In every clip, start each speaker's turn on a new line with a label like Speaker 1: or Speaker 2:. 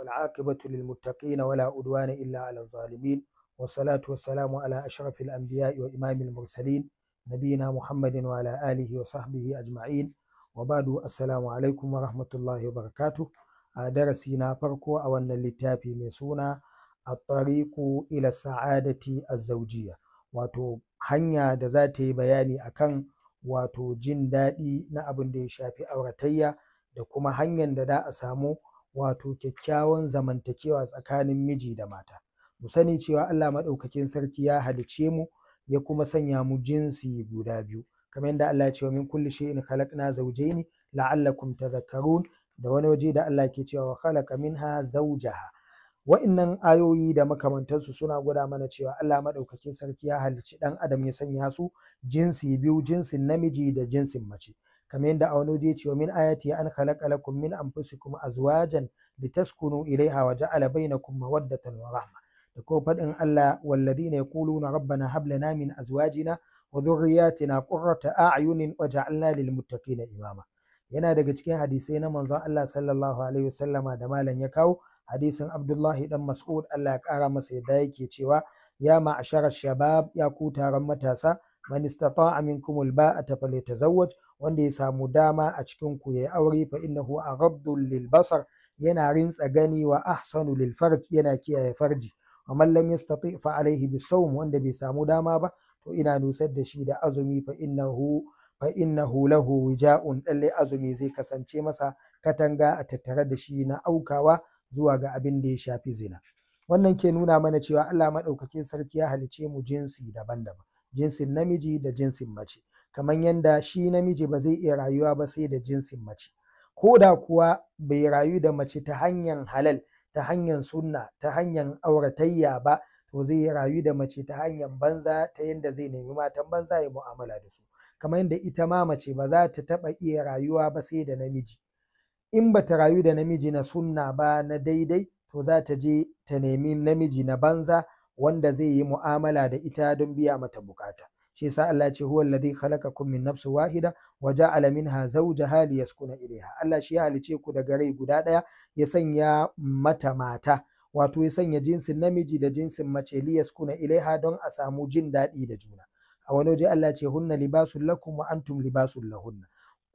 Speaker 1: والعاقبة للمتقين ولا عدوان إلا على الظالمين والصلاة والسلام على أشرف الأنبياء وإمام المرسلين نبينا محمد وعلى آله وصحبه أجمعين وبعد السلام عليكم ورحمة الله وبركاته. درسنا فرقو أو أن اللتافي مسونا الطريق إلى السعادة الزوجية wato hanya da za ta yi bayani akan wato jin daɗi na abin da ya shafi auratayya da kuma hanyar da za a samu wato kyakkyawan zamantakewa tsakanin miji da mata. Mu sani cewa Allah maɗaukakin sarki ya halicce mu ya kuma sanya mu jinsi guda biyu kamar yadda Allah ya ce wa min kulli shay'in khalaqna zawjayn la'allakum tadhakkarun, da wani waje da Allah ke cewa wa khalaqa minha zawjaha. Wa'innan ayoyi da makamantansu suna gwada mana cewa Allah maɗaukakin sarki ya halicci ɗan adam ya sanya su jinsi biyu, jinsin namiji da jinsin mace. Kamar yadda a wani waje cewa min ayati an khalaqa lakum min anfusikum azwajan litaskunu ilaiha wa ja'ala bainakum mawaddatan wa rahma. Da kuma faɗin Allah walladhina yaquluna rabbana hab lana min azwajina wa dhurriyyatina qurrata a'yunin waj'alna lil muttaqina imama. Yana daga cikin hadisai na manzon Allah sallallahu alaihi wasallama da malam ya kawo hadisin Abdullahi dan Mas'ud Allah ya kara masa yadda yake cewa ya ma'ashara shabab, ya ku taron matasa, man istata'a minkum alba'ata falyatazawwaj, wanda ya samu dama a cikin ku yayi aure fa innahu aghaddu lil basar, yana rintsa gani wa ahsanu lil farj, yana kiyaye farji. Wa man lam yastati' fa alaihi bisawm, wanda bai samu dama ba to ina nusar da shi da azumi fa innahu lahu wija'un, lalle azumi zai kasance masa katanga a tattare da shi na aukawa zuwa ga abin da ya shafi zina. Wannan ke nuna mana cewa Allah maɗaukakin sarki ya halice mu jinsi daban-daban, jinsin namiji da jinsin mace, kamar yadda shi namiji ba zai iya rayuwa ba sai da jinsin mace, ko da kuwa bai rayu da mace ta hanyar halal, ta hanyar sunna, ta hanyar auratayya ba, to zai rayu da mace ta hanyar banza, ta yadda zai nemi matan banza ya mu'amala da su. Kamar yadda ita ma mace ba za ta taɓa iya rayuwa ba sai da namiji. In ba ta rayu da namiji na sunna ba na daidai, to za ta je ta nemi namiji na banza wanda zai yi mu'amala da ita don biya mata bukata. Shi yasa Allah ce huwa alladhi khalaqakum min nafsin wahida wa ja'ala minha zawjaha liyaskuna ilayha. Allah shi ya halice ku daga rai guda ɗaya, ya sanya mata mata, wato ya sanya jinsin namiji da jinsin mace liyaskuna ilaiha don a samu jin daɗi da juna. A wani waje Allah ce hunna libasul lakum wa antum libasul lahunna.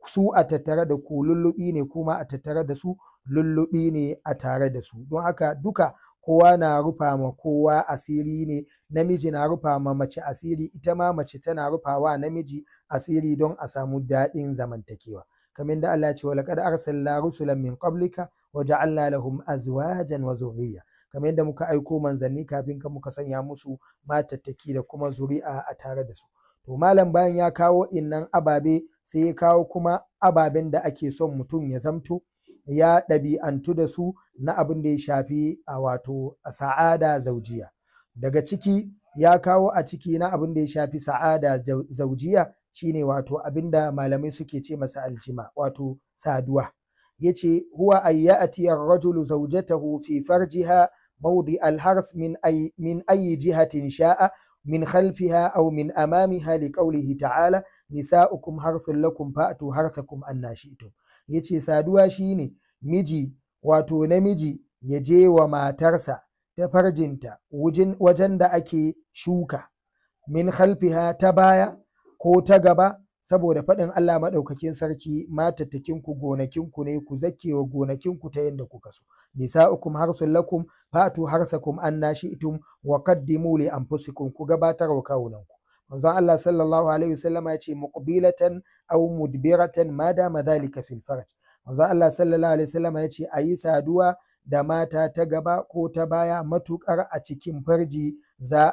Speaker 1: Su a tattare da ku lullubi ne, kuma a tattare da su lullubi ne a tare da su. Don haka duka kowa na rufa ma kowa asiri ne, namiji na rufa ma mace asiri, ita ma mace tana rufa wa namiji asiri don a samu daɗin zamantakewa. Kamar da Allah ce wa laqad arsalna rusulan min qablika wa ja'alna lahum azwajan wa zurriya. Kamar yadda muka aiko manzanni kafin ka muka sanya musu matattaki da kuma zuri'a a tare da su. To malam bayan ya kawo innan ababe sai ya kawo kuma ababen da ake son mutum ya zamto ya ɗabi'antu da su na abin da ya shafi a wato a sa'ada zaujiya. Daga ciki ya kawo a ciki na abin da ya shafi sa'ada zaujiya shine wato abin da malamai suke ce masa aljima, wato saduwa. Yace huwa ayyati ar-rajulu zawjatahu fi farjiha mawdi al-hars min ayi jihatin sha'a min khalfiha aw min amamiha liqawlihi ta'ala nisa'ukum harthun lakum fa'tu harthakum anna shi'tum. Yace saduwa shine miji, wato namiji ya je wa matarsa ta farjinta wajen da ake shuka, min khalfiha ta baya ko ta gaba, saboda faɗin Allah maɗaukakin sarki matattakinku gonakinku ne, ku zakewa gonakinku ta yadda kuka so. Nisa'ukum harsun lakum fa'tu harthakum anna shi'tum wa qaddimu li anfusikum, ku gabatar wa kawunanku. Manzon Allah sallallahu alaihi wasallam ya ce muqbilatan aw mudbiratan ma dama dhalika fil farj. Manzon Allah sallallahu alaihi wasallam ya ce ayi saduwa da mata ta gaba ko ta baya matukar a cikin farji za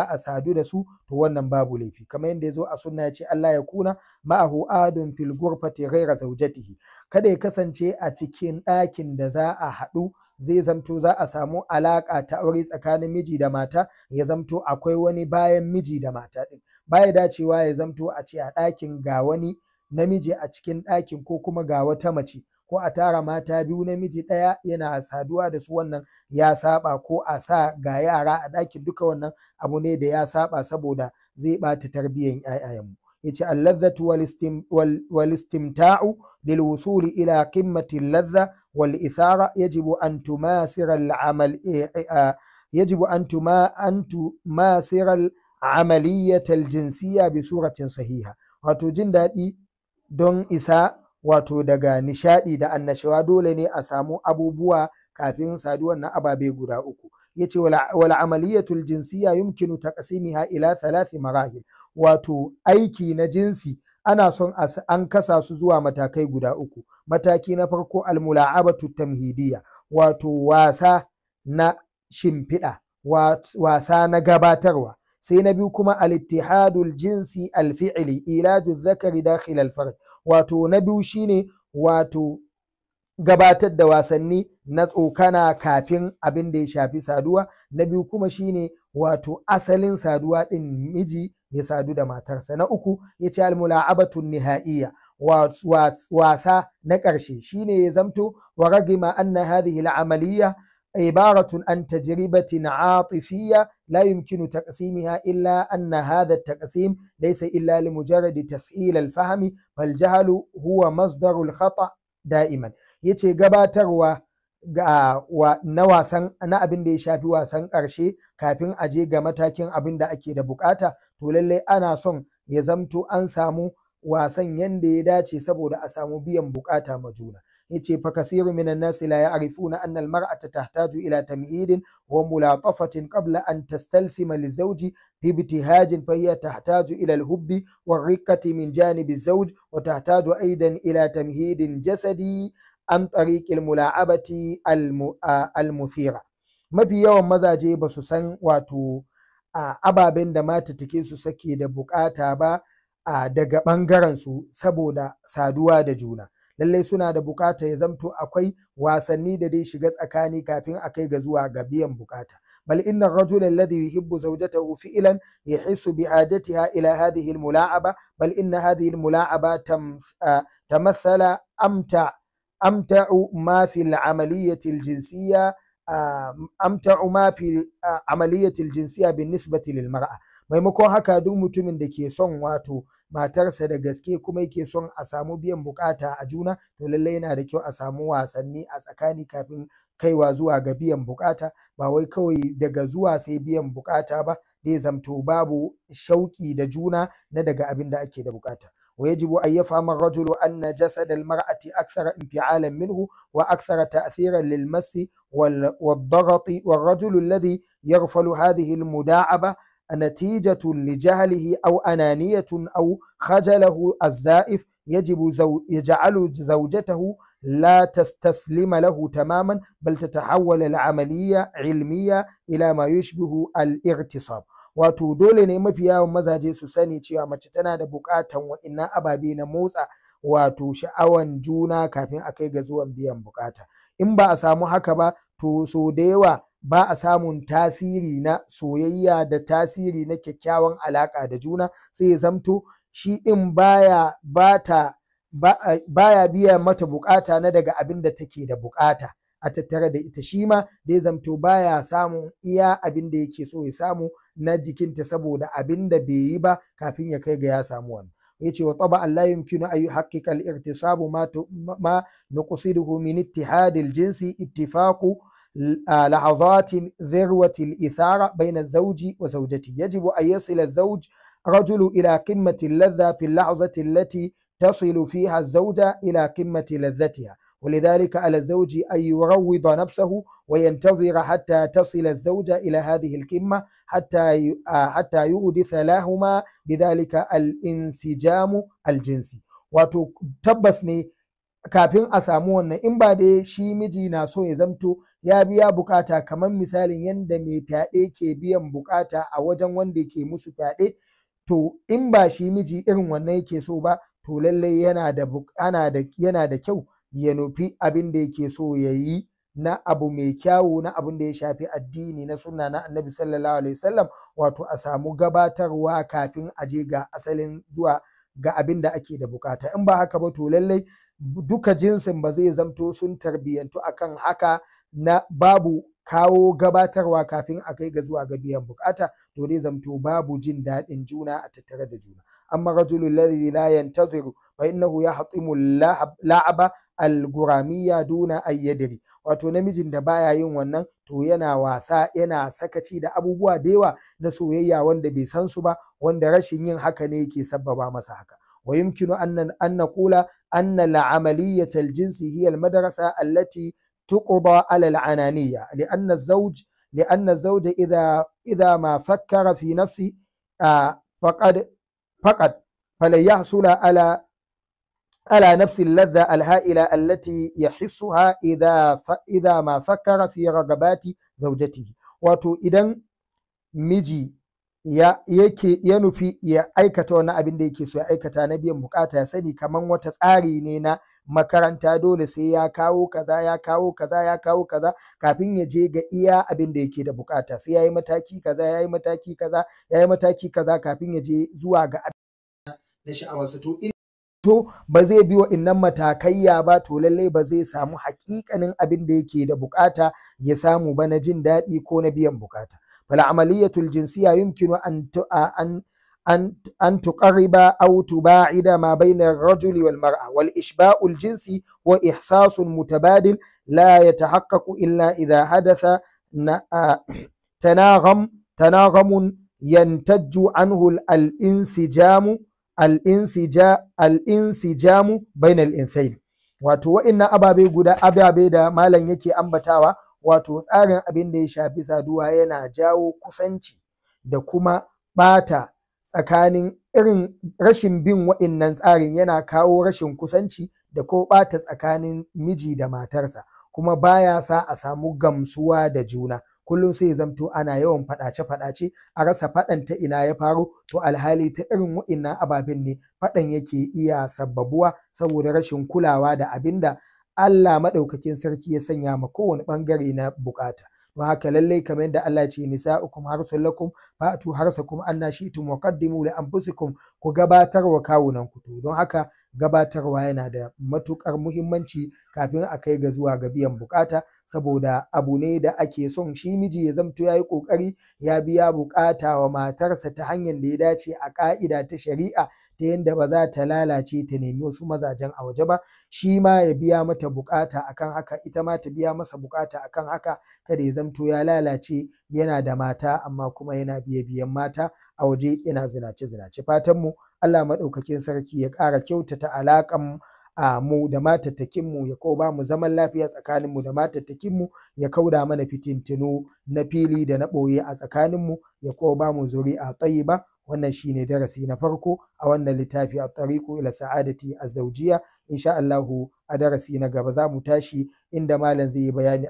Speaker 1: a sadu da su, to wannan babu laifi. Kamar yadda ya zo a sunna ya ce Allah ya kuna ma'ahu adun fil ghurfati ghaira zawjatihi, kada ya kasance a cikin ɗakin da za a haɗu zai zamto za a samu alaƙa ta aure tsakanin miji da mata, ya zamto akwai wani bayan miji da mata ɗin. Baya dacewa ya zamto a ce a ɗakin ga wani namiji a cikin ɗakin ko kuma ga wata mace, ko a tara mata biyu namiji ɗaya yana saduwa da su, wannan ya saba. Ko a sa ga yara a ɗakin, duka wannan abu ne da ya saba, saboda zai ɓata tarbiyyar ƴaƴayenmu. Yace al-ladhatu wal istimta'u lil wusuli ila qimmati al-ladha والإثارة يجب أن تماسر العملية الجنسية بصورة صحيحة. wato jin daɗi don isa wato daga nishaɗi da annashawa dole ne a samu abubuwa kafin saduwar na ababe guda uku. yace wal amaliyatul jinsiyya yumkinu taqsimiha ila 3 marahil. wato aiki na jinsi ana son an kasa su zuwa matakai guda uku. mataki na farko almula'abatu tamhidiyya, wato wasa na shimfiɗa, wasa na gabatarwa. sai na biyu kuma al-ittihadul jinsi al-fi'li, ilaju zakari dakhil al-farj. wato na biyu shine wato gabatar da wasanni na tsokana kafin abin da ya shafi saduwa. na biyu kuma shine wato asalin saduwa din miji ya sadu da matarsa. na uku yace al-mula'abatun nihaiya, wasa na ƙarshe shine ya zamto wa ragima anna hadhihi al-amaliyya عبارة عن تجربة عاطفية لا يمكن تقسيمها إلا أن هذا التقسيم ليس إلا لمجرد تسهيل الفهم، فالجهل هو مصدر الخطأ دائما. yace gabatarwa na wasan na abin da ya shafi wasan ƙarshe kafin a je ga matakin abin da ake da bukata, to lallai ana son ya zamto an samu wasan yanda ya dace saboda a samu biyan bukata ma juna. yace fa kasiru minan nasi la ya'rifuna anna al-mar'ata tahtaju ila tamhidin wa mulatafatin qabla an tastalsima li-zawji fi ibtihajin, fa hiya tahtaju ila al-hubbi war-riqqati min janibi az-zawj, wa tahtaju aidan ila tamhidin jasadi an tariqi al-mula'abati al-muthira. mafi yawan mazaje ba su san wato ababen da mata take su sake da bukata ba daga bangaren su saboda saduwa da juna. lallai suna da bukata ya zamto akwai wasanni da dai shiga tsakani kafin a kai ga zuwa ga biyan bukata. bal inna ar-rajula alladhi yuhibbu zawjatahu fi'lan yahissu bi'adatiha ila hadhihi al-mula'aba, bal inna hadhihi al-mula'aba tamathala amta'u ma fi al-'amaliyyati al-jinsiyya bin-nisbati lil-mar'a. maimakon haka duk mutumin da ke son wato matarsa da gaske kuma yake son a samu biyan bukata a juna, to lallai yana da kyau a samu wasanni a tsakani kafin kaiwa zuwa ga biyan bukata, ba wai kawai daga zuwa sai biyan bukata ba, zai zamto babu shauki da juna na daga abin da ake da bukata. ويجب أن يفهم الرجل أن جسد المرأة أكثر انفعالا منه وأكثر تأثيرا للمس والضغط، والرجل الذي يغفل هذه المداعبة نتيجة لجهله أو أنانية أو خجله الزائف يجعل زوجته لا تستسلم له تماما، بل تتحول العملية علمية إلى ما يشبه الاغتصاب. wato dole ne mafi yawan mazaje su sani cewa mace tana da bukatan wa'innan ababe na motsa wato sha'awan juna kafin a kai ga zuwan biyan bukata. in ba a samu haka ba, to so da yawa ba a samun tasiri na soyayya da tasiri na kyakkyawan alaka da juna, sai ya zamto shi din baya biya mata bukata na daga abin da take da bukata a tattare da ita, shi ma da ya zamto baya samun iya abin da yake so ya samu na jikinta saboda abin da bai yi ba kafin ya kai ga ya samu wani. yace wa taba'an la yumkinu an yuhaqqiqa al-irtisabu ma nuqsiduhu min ittihad al-jinsi ittifaqu لحظات ذروة الإثارة بين الزوج وزوجته. يجب أن يصل الزوج رجل إلى قمة اللذة في اللحظة التي تصل فيها الزوجة إلى قمة لذتها، ولذلك على الزوج أن يروض نفسه وينتظر حتى تصل الزوجة إلى هذه القمة حتى يحدث لهما بذلك الانسجام الجنسي. wato tabbas ne kafin a samu wannan, in ba dai shi miji na so ya zamto ya biya bukata kamar misalin yadda mai fyaɗe ke biyan bukata a wajen wanda ke musu fyaɗe, to in ba shi miji irin wannan yake so ba, to lallai yana da kyau ya nufi abin da yake so ya yi na abu mai kyawu, na abin da ya shafi addini na sunna na annabi sallallahu alaihi wasallam, wato a samu gabatarwa kafin a je ga asalin zuwa ga abin da ake da bukata. in ba haka ba, to lallai duka jinsin ba zai zamto sun tarbiyyantu akan haka na babu kawo gabatarwa kafin a kai ga zuwa ga biyan bukata, to dai zamto babu jin daɗin juna a tattare da juna. amma rajulul ladhi la yantaziru fa innahu yahtimu la'aba al-guramiyya duna ayyadri, wato namijin da baya yin wannan to yana wasa, yana sakaci da abubuwa da yawa na soyayya wanda bai san su ba, wanda rashin yin haka ne yake sabbaba masa haka. wa yumkinu an naqula anna al-amaliyya al-jinsi hiya al-madrasa allati tuqda ala al-ananiyya لأن الزوج إذا ما فكر في نفسه فقد فلن يحصل على نفس اللذة الهائلة التي يحسها إذا ما فكر في رغبات زوجته. wato idan miji ya nufi ya aikata wani abin da yake so ya aikata na biyan bukata, ya sani kaman wata tsari ne na makaranta, dole sai ya kawo kaza ya kawo kaza ya kawo kaza kafin ya je ga iya abin da yake da bukata, sai ya yi mataki kaza ya yi mataki kaza ya yi mataki kaza kafin ya je zuwa ga abin na sha'awarsa. To ba zai bi wa'innan matakaiya ba, to lallai ba zai samu haƙiƙanin abin da yake da bukata ya samu ba na jin daɗi ko na biyan bukata. فالعملية الجنسية يمكن أن تقرب أو تباعد ما بين الرجل والمرأة، والإشباع الجنسي وإحساس متبادل لا يتحقق إلا إذا حدث تناغم ينتج عنه الانسجام بين الإنثيين. wato wa'innan ababe da malam yake ambatawa, wato tsarin abin da ya shafi saduwa yana jawo kusanci da kuma ɓata tsakanin, irin rashin bin wa'innan tsarin yana kawo rashin kusanci da ko ɓata tsakanin miji da matarsa, kuma baya sa a samu gamsuwa da juna. Kullum sai zamto ana yawan faɗace-faɗace, a rasa faɗan ta ina ya faro, to alhali ta irin wa'innan ababen ne faɗan yake iya sabbabuwa saboda rashin kulawa da abin da Allah maɗaukakin sarki ya sanya ma kowane ɓangare na bukata. Don haka lallai kamar yadda Allah ce nisa'ukum harsun lakum fa'atu harsakum anna shi'tum wa qaddimu li anfusikum, ku gabatar wa kawunan ku. Don haka gabatarwa yana da matukar muhimmanci kafin a kai ga zuwa ga biyan bukata, saboda abu ne da ake son shi miji ya zamto ya yi kokari ya biya bukata wa matarsa ta hanyar da ya dace a ka'ida ta shari'a, ta yadda ba za ta lalace ta nemi wasu mazajen a waje ba, shi ma ya biya mata bukata akan haka, ita ma ta biya masa bukata akan haka. Kada ya zamto ya lalace yana da mata amma kuma yana biyan mata a waje, yana zinace. Fatanmu Allah maɗaukakin sarki ya ƙara kyautata alaƙan mu da matattakinmu, ya ko ba mu zaman lafiya tsakaninmu da matattakinmu, ya kauda mana fitintinu na fili da na ɓoye a tsakaninmu, ya ko ba mu zuri'a tayyiba. Wannan shine darasi na farko a wannan littafi at-tariqu ila sa'adati az-zawjiyya. insha Allahu a darasi na gaba za mu tashi inda malam zai yi bayani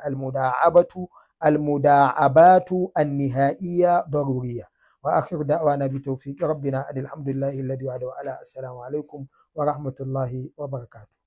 Speaker 1: al-muda'abatu an-nihaiyya daruriyya. wa akhiru da'wana bi tawfiqi rabbina alhamdulillahi alladhi wa'ada wa ala. assalamu alaikum wa rahmatullahi wa barakatuh.